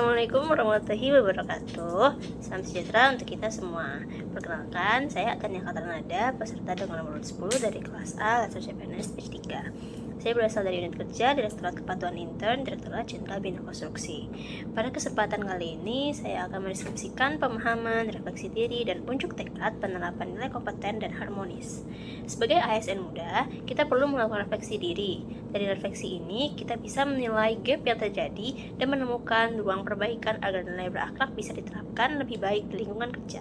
Assalamualaikum warahmatullahi wabarakatuh. Salam sejahtera untuk kita semua. Perkenalkan, saya Tania Katranada, peserta dengan nomor 10 dari kelas A, Latar CPNS Batch 3. Saya berasal dari unit kerja Direktorat Kepatuhan Intern, Direktorat Jenderal Bina Konstruksi. Pada kesempatan kali ini, saya akan mendeskripsikan pemahaman, refleksi diri, dan unjuk tekad penerapan nilai kompeten dan harmonis. Sebagai ASN muda, kita perlu melakukan refleksi diri. Dari refleksi ini, kita bisa menilai gap yang terjadi dan menemukan ruang perbaikan agar nilai berakhlak bisa diterapkan lebih baik di lingkungan kerja.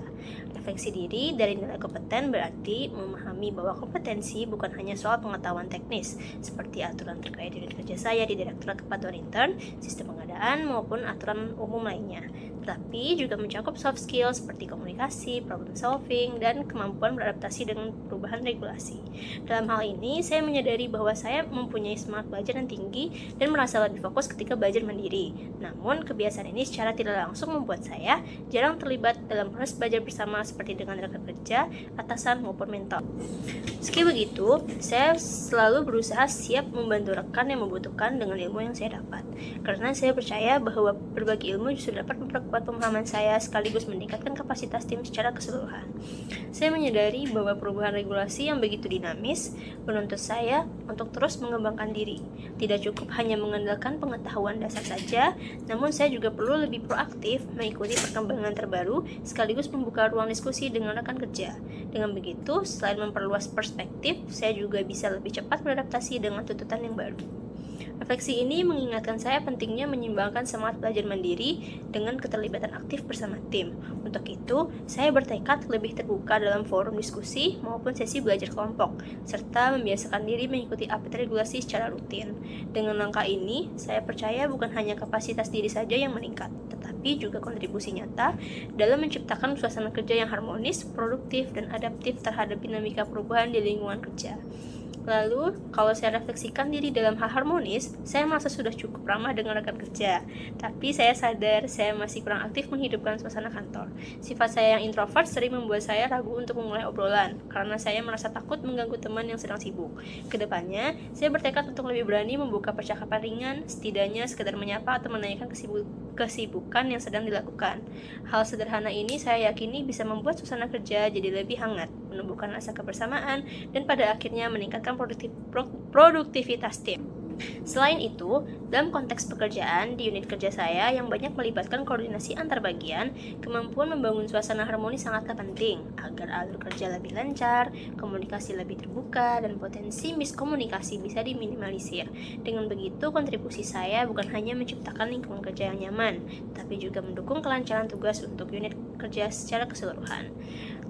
Refleksi diri dari nilai kompeten berarti memahami bahwa kompetensi bukan hanya soal pengetahuan teknis, seperti aturan terkait unit kerja saya di Direktorat Kepatuhan Intern, sistem pengadaan, maupun aturan umum lainnya, tetapi juga mencakup soft skill seperti komunikasi, problem solving, dan kemampuan beradaptasi dengan perubahan regulasi. Dalam hal ini, saya menyadari bahwa saya mempunyai semangat belajar yang tinggi dan merasa lebih fokus ketika belajar mandiri. Namun, kebiasaan ini secara tidak langsung membuat saya jarang terlibat dalam proses belajar bersama seperti dengan rekan kerja, atasan, maupun mentor. Meski begitu, saya selalu berusaha siap membantu rekan yang membutuhkan dengan ilmu yang saya dapat. Karena saya percaya bahwa berbagi ilmu justru dapat memperkuat pemahaman saya sekaligus meningkatkan kapasitas tim secara keseluruhan. Saya menyadari bahwa perubahan regulasi yang begitu dinamis menuntut saya untuk terus mengembangkan diri. Tidak cukup hanya mengandalkan pengetahuan dasar saja, namun saya juga perlu lebih proaktif mengikuti perkembangan terbaru sekaligus membuka ruang diskusi dengan rekan kerja. Dengan begitu, selain memperluas perspektif, saya juga bisa lebih cepat beradaptasi dengan tuntutan yang baru. Refleksi ini mengingatkan saya pentingnya menyeimbangkan semangat belajar mandiri dengan keterlibatan aktif bersama tim. Untuk itu, saya bertekad lebih terbuka dalam forum diskusi maupun sesi belajar kelompok, serta membiasakan diri mengikuti update regulasi secara rutin. Dengan langkah ini, saya percaya bukan hanya kapasitas diri saja yang meningkat, tetapi juga kontribusi nyata dalam menciptakan suasana kerja yang harmonis, produktif, dan adaptif terhadap dinamika perubahan di lingkungan kerja. Lalu, kalau saya refleksikan diri dalam hal harmonis, saya merasa sudah cukup ramah dengan rekan kerja. Tapi saya sadar saya masih kurang aktif menghidupkan suasana kantor. Sifat saya yang introvert sering membuat saya ragu untuk memulai obrolan, karena saya merasa takut mengganggu teman yang sedang sibuk. Kedepannya, saya bertekad untuk lebih berani membuka percakapan ringan, setidaknya sekedar menyapa atau menanyakan kesibukan yang sedang dilakukan. Hal sederhana ini saya yakini bisa membuat suasana kerja jadi lebih hangat, menumbuhkan rasa kebersamaan, dan pada akhirnya meningkatkan produktivitas tim. Selain itu, dalam konteks pekerjaan di unit kerja saya yang banyak melibatkan koordinasi antar bagian, kemampuan membangun suasana harmonis sangatlah penting agar alur kerja lebih lancar, komunikasi lebih terbuka, dan potensi miskomunikasi bisa diminimalisir. Dengan begitu, kontribusi saya bukan hanya menciptakan lingkungan kerja yang nyaman, tapi juga mendukung kelancaran tugas untuk unit kerja secara keseluruhan.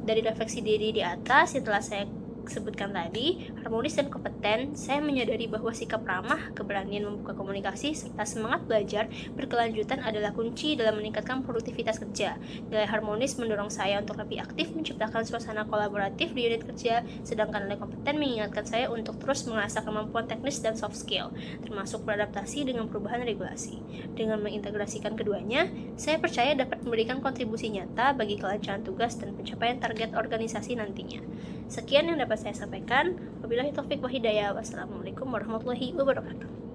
Dari refleksi diri di atas, setelah saya sebutkan tadi, harmonis dan kompeten, saya menyadari bahwa sikap ramah, keberanian membuka komunikasi, serta semangat belajar berkelanjutan adalah kunci dalam meningkatkan produktivitas kerja. Nilai harmonis mendorong saya untuk lebih aktif menciptakan suasana kolaboratif di unit kerja, sedangkan nilai kompeten mengingatkan saya untuk terus mengasah kemampuan teknis dan soft skill, termasuk beradaptasi dengan perubahan regulasi. Dengan mengintegrasikan keduanya, saya percaya dapat memberikan kontribusi nyata bagi kelancaran tugas dan pencapaian target organisasi nantinya. Sekian yang dapat saya sampaikan. Wabillahi taufik wa hidayah. Wassalamualaikum warahmatullahi wabarakatuh.